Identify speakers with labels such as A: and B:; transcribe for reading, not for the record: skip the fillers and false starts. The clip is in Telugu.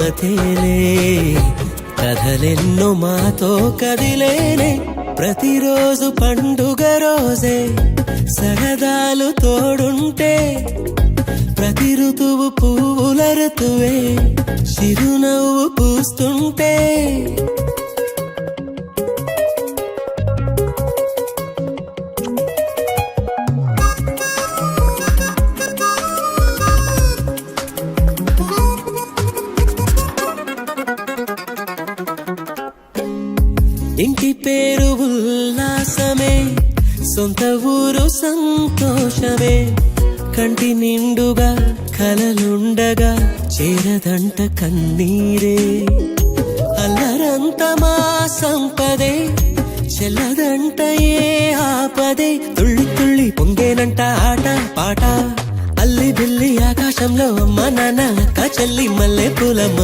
A: మమతేలే కథలెన్నో మాతో కదిలేనే ప్రతిరోజు పండుగ రోజే సరదాలు తోడుంటే ప్రతి ఋతువు పువ్వుల ఋతువే చిరునవ్వు పూస్తుంటే ఇంటి పేరు ఉల్లాసమే సొంత ఊరు సంతోషమే కంటి నిండుగా కలలుండగా చేరదంట కన్నీరే అల్లరంత మా సంపదే చెల్లదంట ఏ ఆపదే తుళ్ళి తుళ్ళి పొంగేనంట ఆట పాట అల్లి బిల్లి ఆకాశంలో అమ్మ నాన్న అక్క చెల్లి మల్లె పూలమ్మ